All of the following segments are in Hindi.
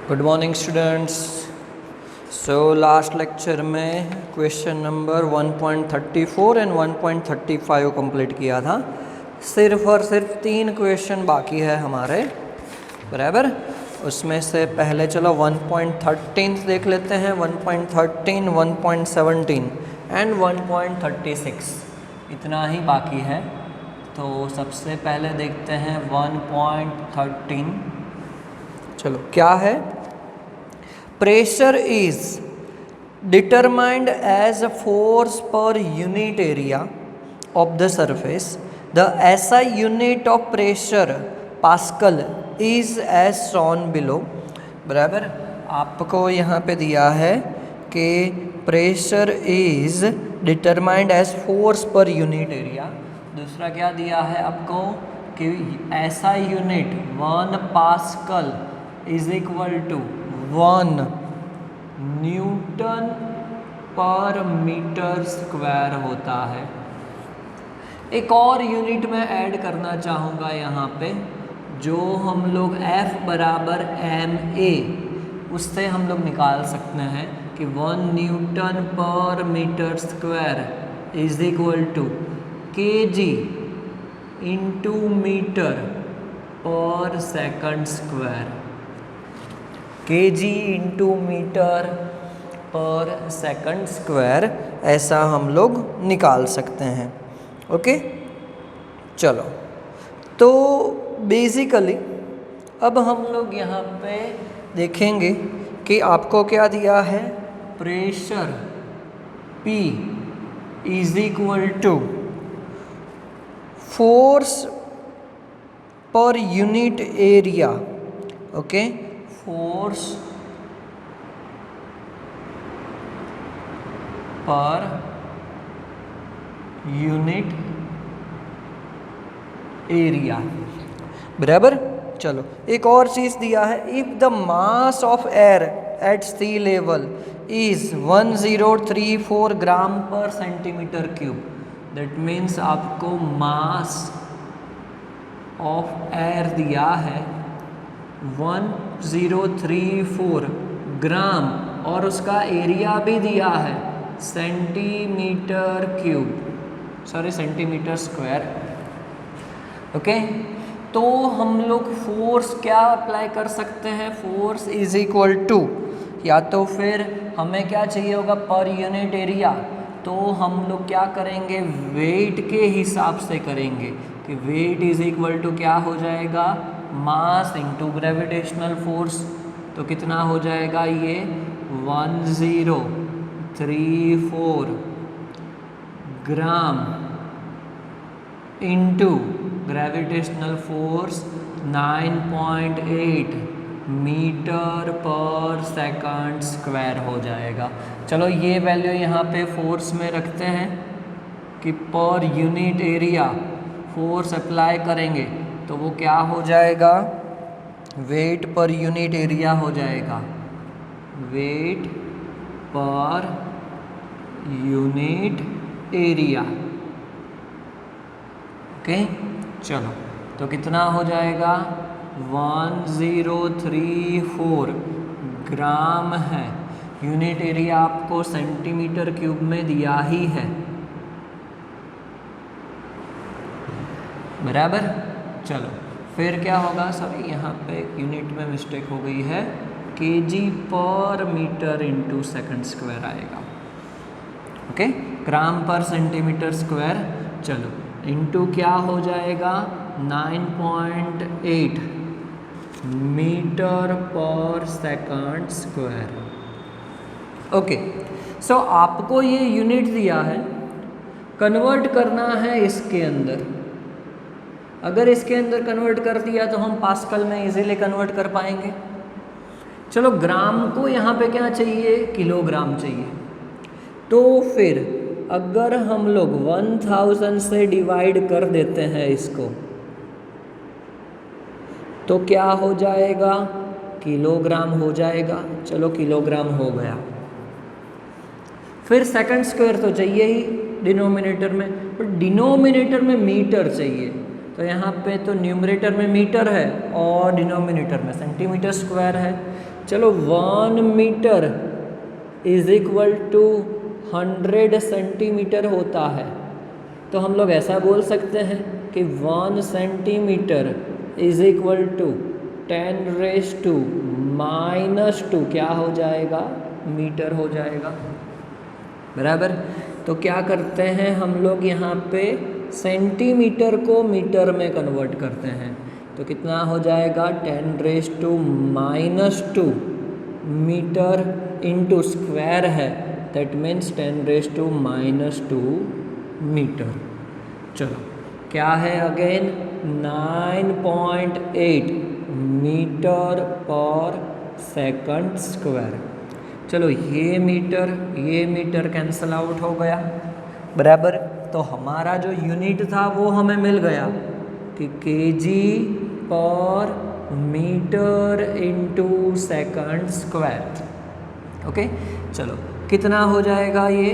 Good morning students. So last lecture में क्वेश्चन नंबर 1.34 एंड 1.35 कंप्लीट किया था। सिर्फ और सिर्फ 3 क्वेश्चन बाकी है हमारे, बराबर। उसमें से पहले चलो 1.13 देख लेते हैं। 1.13, 1.17 एंड 1.36 इतना ही बाकी है। तो सबसे पहले देखते हैं 1.13। चलो क्या है? Pressure is determined as a force per unit area of the surface. The SI unit of pressure pascal is as shown below. बराबर, आपको यहाँ पे दिया है कि pressure is determined as force per unit area. दूसरा क्या दिया है आपको कि SI unit 1 pascal is equal to 1 newton per metre square होता है। एक और यूनिट में ऐड करना चाहूँगा यहाँ पे, जो हम लोग F बराबर ma उससे हम लोग निकाल सकते हैं कि 1 newton per metre square is equal to kg into meter per second square. kg into meter per second square ऐसा हम लोग निकाल सकते हैं। ओके, चलो। तो बेसिकली अब हम लोग यहाँ पे देखेंगे कि आपको क्या दिया है। Pressure P is equal to force per unit area. Okay, force per unit area, बराबर। चलो, एक और चीज दिया है। If the mass of air at sea level is 1034 gram per centimetre cube, that means आपको मास ऑफ एयर दिया है 1034 ग्राम और उसका एरिया भी दिया है centimetre cube, sorry centimetre square. Okay, तो हम लोग फोर्स क्या अप्लाई कर सकते हैं? फोर्स इज इक्वल टू, या तो फिर हमें क्या चाहिए होगा पर यूनिट एरिया, तो हम लोग क्या करेंगे वेट के हिसाब से करेंगे कि वेट इज इक्वल टू क्या हो जाएगा, मास इंटू ग्रेविटेशनल फोर्स। तो कितना हो जाएगा ये 1034 gram into gravitational force 9.8 metre per second square हो जाएगा। चलो ये वैल्यू यहाँ पे फोर्स में रखते हैं कि पर यूनिट एरिया फोर्स अप्लाई करेंगे तो वो क्या हो जाएगा, वेट पर यूनिट एरिया हो जाएगा, वेट पर यूनिट एरिया। ओके, चलो, तो कितना हो जाएगा 1034 ग्राम है। यूनिट एरिया आपको सेंटीमीटर क्यूब में दिया ही है, बराबर। चलो, फिर क्या होगा, सॉरी यहाँ पे यूनिट में मिस्टेक हो गई है, kg per metre into second square आएगा। ओके, ग्राम पर सेंटीमीटर स्क्वायर। चलो, इंटू क्या हो जाएगा 9.8 metre per second square. Okay, सो आपको ये यूनिट दिया है, कन्वर्ट करना है इसके अंदर। अगर इसके अंदर कन्वर्ट कर दिया तो हम पास्कल में इजीली कन्वर्ट कर पाएंगे। चलो, ग्राम को यहाँ पे क्या चाहिए, किलोग्राम चाहिए। तो फिर अगर हम लोग 1000 से डिवाइड कर देते हैं इसको, तो क्या हो जाएगा, किलोग्राम हो जाएगा। चलो, किलोग्राम हो गया। फिर सेकंड स्क्वायर तो चाहिए ही डिनोमिनेटर में, पर डिनोमिनेटर में मीटर चाहिए। तो यहाँ पे तो न्यूमरेटर में मीटर है और डिनोमिनेटर में सेंटीमीटर स्क्वायर है। चलो 1 metre is equal to 100 centimetre होता है, तो हम लोग ऐसा बोल सकते हैं कि 1 सेंटीमीटर इज इक्वल टू 10⁻⁻² क्या हो जाएगा, मीटर हो जाएगा। बराबर। तो क्या करते हैं हम लोग यहाँ पे सेंटीमीटर को मीटर में कन्वर्ट करते हैं, तो कितना हो जाएगा 10⁻² मीटर इंटू स्क्वायर है, दैट मीन्स 10⁻² मीटर। चलो क्या है again 9.8 metre per second square. चलो ये मीटर कैंसल आउट हो गया। बराबर। तो हमारा जो यूनिट था वो हमें मिल गया कि kg per metre into second square. Okay. चलो कितना हो जाएगा ये,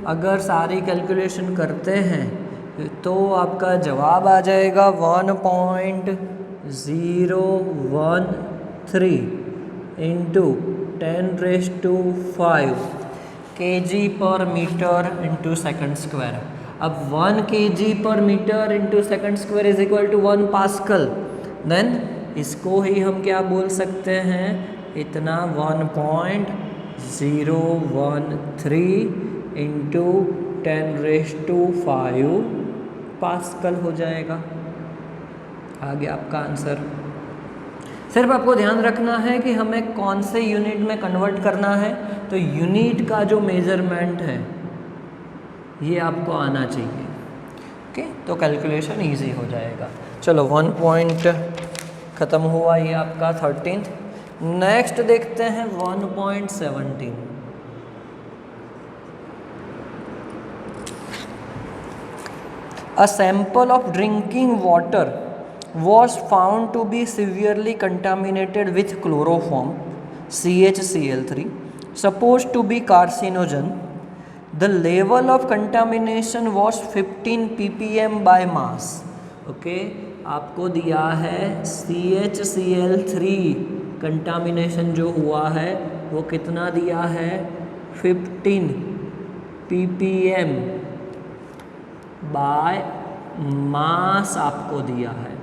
अगर सारी कैलकुलेशन करते हैं तो आपका जवाब आ जाएगा 1.013 into 10⁵ kg per metre into second square. अब 1 kg per metre into second square is equal to 1 pascal. Then इसको ही हम क्या बोल सकते हैं, इतना 1.013 इंटू 10⁵ पास्कल हो जाएगा। आ गया आपका आंसर। सिर्फ आपको ध्यान रखना है कि हमें कौन से यूनिट में कन्वर्ट करना है, तो यूनिट का जो मेजरमेंट है ये आपको आना चाहिए। ओके, तो कैलकुलेशन इजी हो जाएगा। चलो 1 पॉइंट ख़त्म हुआ ये आपका 13th। नेक्स्ट देखते हैं 1.17। A sample of drinking water was found to be severely contaminated with chloroform CHCl3, supposed to be carcinogen. The level of contamination was 15 ppm by mass. Okay, आपको दिया है CHCl3 कंटामिनेशन जो हुआ है वो कितना दिया है, 15 ppm बाय मास आपको दिया है।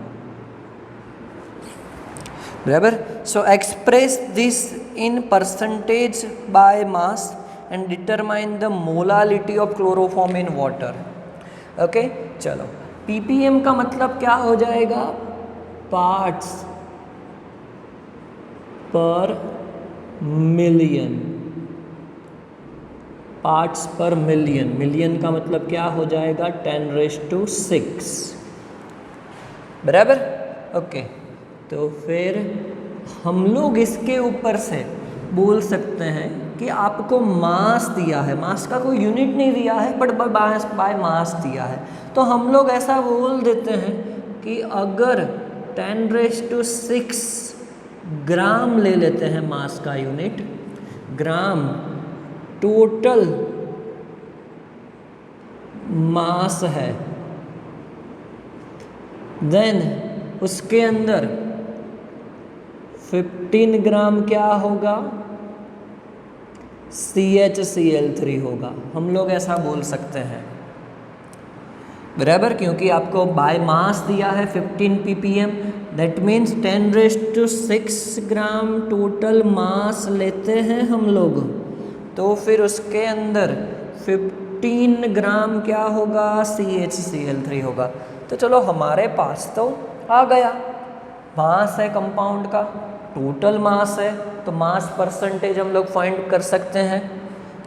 बराबर। So express this in percentage by mass and determine the molality of chloroform in water. Okay, चलो ppm का मतलब क्या हो जाएगा, parts per million. Parts per million, million का मतलब क्या हो जाएगा 10⁶। बराबर। ओके, तो फिर हम लोग इसके ऊपर से बोल सकते हैं कि आपको मास दिया है, मास का कोई यूनिट नहीं दिया है बट बाय मास दिया है, तो हम लोग ऐसा बोल देते हैं कि अगर 10⁶ ग्राम ले लेते हैं मास का यूनिट, ग्राम टोटल मास है, देन उसके अंदर 15 ग्राम क्या होगा, CHCl3 होगा। हम लोग ऐसा बोल सकते हैं। बराबर, क्योंकि आपको बाय मास दिया है 15 ppm, that means 10⁶ gram total mass लेते हैं हम लोग, तो फिर उसके अंदर 15 ग्राम क्या होगा, CHCl3 होगा। तो चलो हमारे पास तो आ गया, मास है कंपाउंड का, टोटल मास है, तो मास परसेंटेज हम लोग फाइंड कर सकते हैं।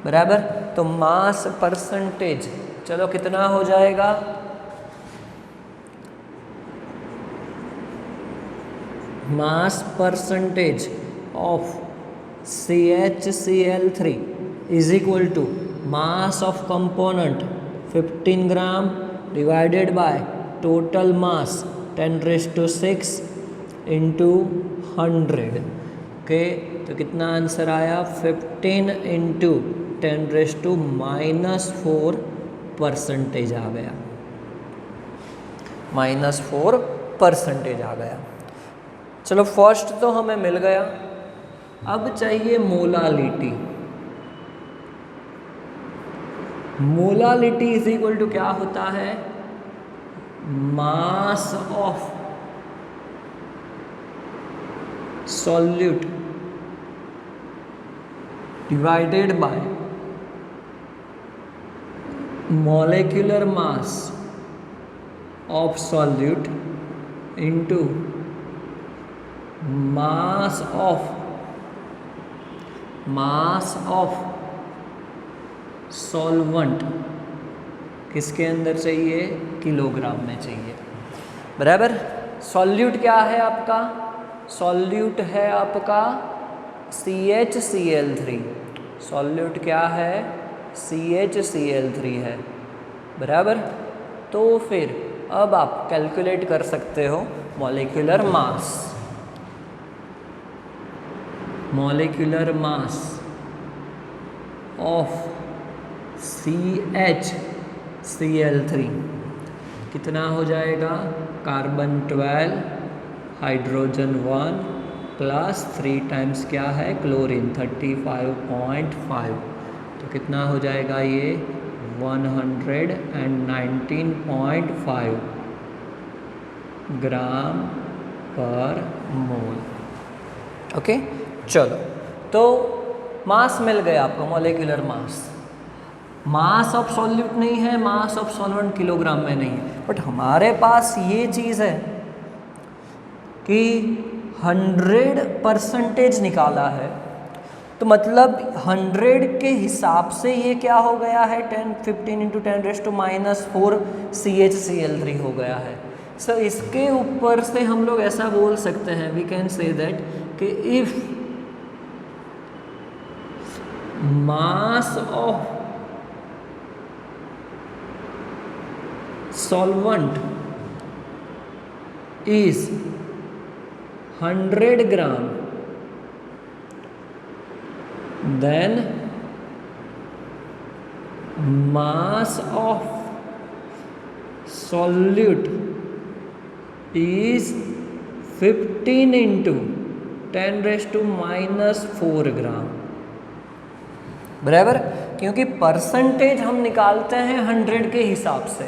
बराबर। तो मास परसेंटेज चलो कितना हो जाएगा, mass percentage of CHCl3 is equal to mass of component 15 gram divided by total mass 10⁶ into 100। Okay, तो कितना आंसर आया, 15 इंटू 10⁻⁻⁴ % आ गया। -4% आ गया। चलो फर्स्ट तो हमें मिल गया, अब चाहिए molality. Molality is equal to क्या होता है, mass of solute divided by molecular mass of solute into mass of solvent किसके अंदर चाहिए, किलोग्राम में चाहिए। बराबर। सॉल्यूट क्या है आपका, सॉल्यूट है आपका CHCl3। सॉल्यूट क्या है, CHCl3 है। बराबर। तो फिर अब आप कैलकुलेट कर सकते हो molecular mass. Molecular mass of CHCl3 कितना हो जाएगा, कार्बन 12 हाइड्रोजन 1 प्लस 3 टाइम्स क्या है, क्लोरीन 35.5। तो कितना हो जाएगा ये 119.5 ग्राम पर मोल। ओके चलो, तो मास मिल गया आपको, molecular mass. Mass of solute नहीं है, मास ऑफ सॉल्वेंट किलोग्राम में नहीं है, बट हमारे पास ये चीज़ है कि 100% निकाला है, तो मतलब 100 के हिसाब से ये क्या हो गया है, 15 × 10⁻⁻4 CHCl3 हो गया है। सो इसके ऊपर से हम लोग ऐसा बोल सकते हैं, वी कैन से दैट कि if mass of solvent is 100 gram, then mass of solute is 15 × 10⁻⁻4 ग्राम। बराबर। क्योंकि परसेंटेज हम निकालते हैं 100 के हिसाब से,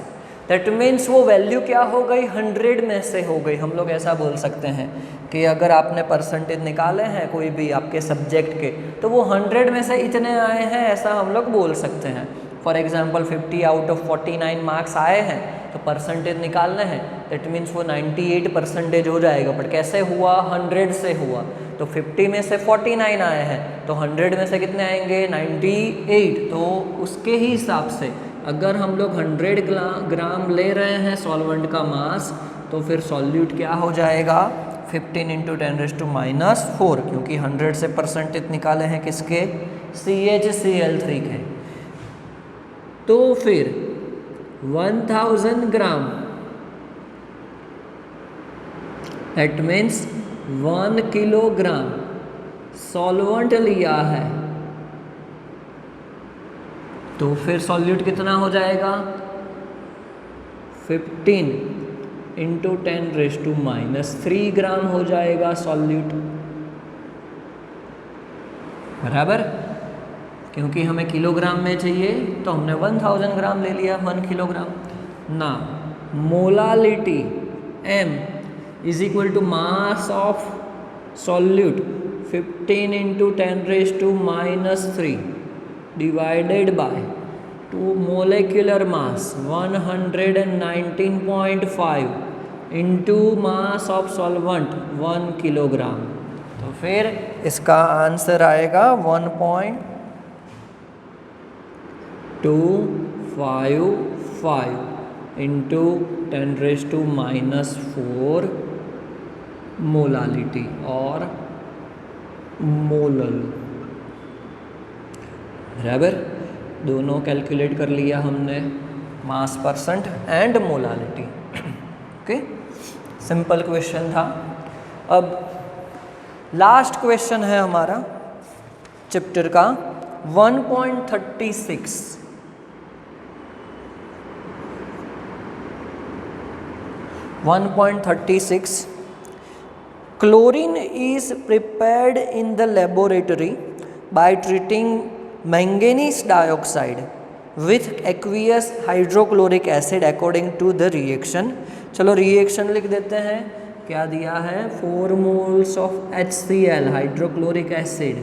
दैट मीन्स वो वैल्यू क्या हो गई, 100 में से हो गई। हम लोग ऐसा बोल सकते हैं कि अगर आपने परसेंटेज निकाले हैं कोई भी आपके सब्जेक्ट के, तो वो 100 में से इतने आए हैं, ऐसा हम लोग बोल सकते हैं। For example 50 out of 49 marks आए हैं, तो परसेंटेज निकालने हैं, दैट मीन्स वो 98% हो जाएगा। बट कैसे हुआ, 100 से हुआ, तो 50 में से 49 आए हैं, तो 100 में से कितने आएंगे, 98। तो उसके ही हिसाब से अगर हम लोग 100 ग्राम ले रहे हैं सॉल्वेंट का मास, तो फिर सॉल्यूट क्या हो जाएगा, 15 × 10⁻⁻4, क्योंकि 100 से परसेंटेज निकाले हैं किसके, CHCl3 के। तो फिर 1000 ग्राम, दैट मीन्स 1 किलोग्राम सॉल्वेंट लिया है, तो फिर सॉल्यूट कितना हो जाएगा, 15 × 10⁻³ ग्राम हो जाएगा सॉल्यूट। बराबर। क्योंकि हमें किलोग्राम में चाहिए, तो हमने 1000 ग्राम ले लिया, 1 किलोग्राम ना। Molality M is equal to mass of solute 15 × 10⁻³ divided by to molecular mass 119.5 into mass of solvent 1 kilogram. तो फिर इसका आंसर आएगा 1.255 इंटू 10⁻⁴ मोलालिटी और मोलल। बराबर। दोनों कैलकुलेट कर लिया हमने, मास percent and molality. Okay, simple question था। अब लास्ट क्वेश्चन है हमारा चैप्टर का 1.36। 1.36 chlorine is prepared in the laboratory by treating manganese dioxide with aqueous hydrochloric acid according to the reaction। चलो रिएक्शन लिख देते हैं। क्या दिया है? 4 moles of HCl hydrochloric acid,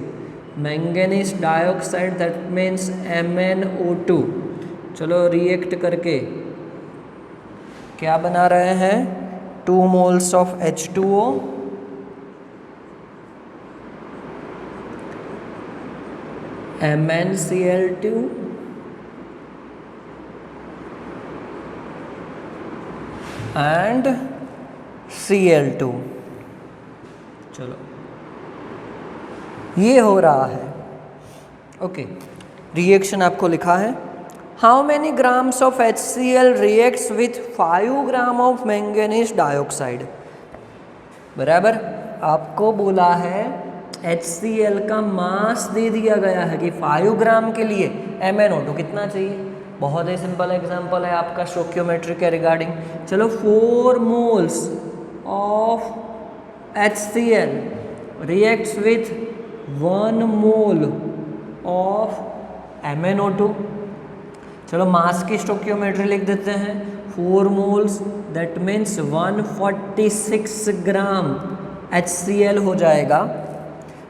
manganese dioxide that means MnO2। चलो रिएक्ट करके क्या बना रहे हैं? 2 moles of H2O MnCl2 and Cl2। चलो ये हो रहा है। ओके, रिएक्शन आपको लिखा है। How many grams of HCl reacts with 5 gram of manganese dioxide. बराबर, आपको बोला है HCl का मास दे दिया गया है कि 5 ग्राम के लिए MnO2 कितना चाहिए। बहुत ही सिंपल एग्जांपल है आपका स्टोक्योमेट्री के रिगार्डिंग। चलो 4 moles of HCl reacts with 1 mole of MnO2। चलो मास की स्टोक्योमेट्री लिख देते हैं। 4 moles that means 146 gram HCl हो जाएगा।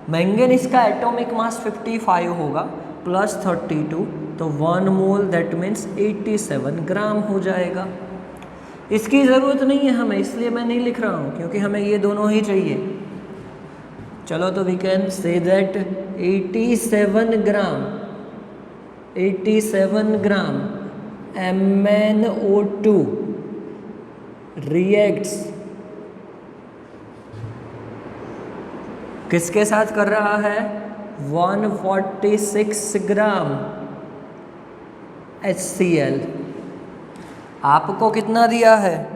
मैंगनीज का एटॉमिक मास 55 होगा प्लस 32, तो 1 मोल दैट मीन्स 87 ग्राम हो जाएगा। इसकी ज़रूरत नहीं है हमें, इसलिए मैं नहीं लिख रहा हूँ, क्योंकि हमें ये दोनों ही चाहिए। चलो तो we can say that 87 gram MnO2 reacts किसके साथ कर रहा है? 146 ग्राम HCl। आपको कितना दिया है?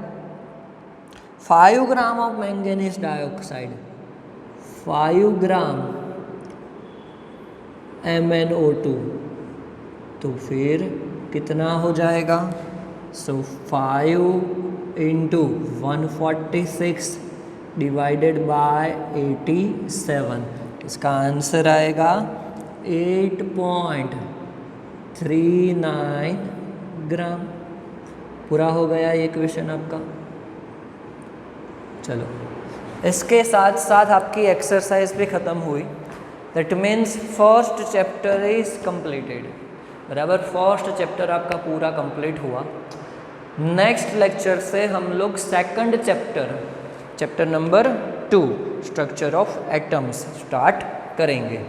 5 gram of manganese dioxide, 5 gram MnO2, तो फिर कितना हो जाएगा? सो 5 इंटू 146 डिवाइडेड बाय 87, इसका आंसर आएगा 8.39 ग्राम। पूरा हो गया ये क्वेश्चन आपका। चलो इसके साथ साथ आपकी एक्सरसाइज भी ख़त्म हुई। That means first chapter is completed. बराबर, फर्स्ट चैप्टर आपका पूरा कंप्लीट हुआ। नेक्स्ट लेक्चर से हम लोग second chapter number 2 structure of atoms start करेंगे।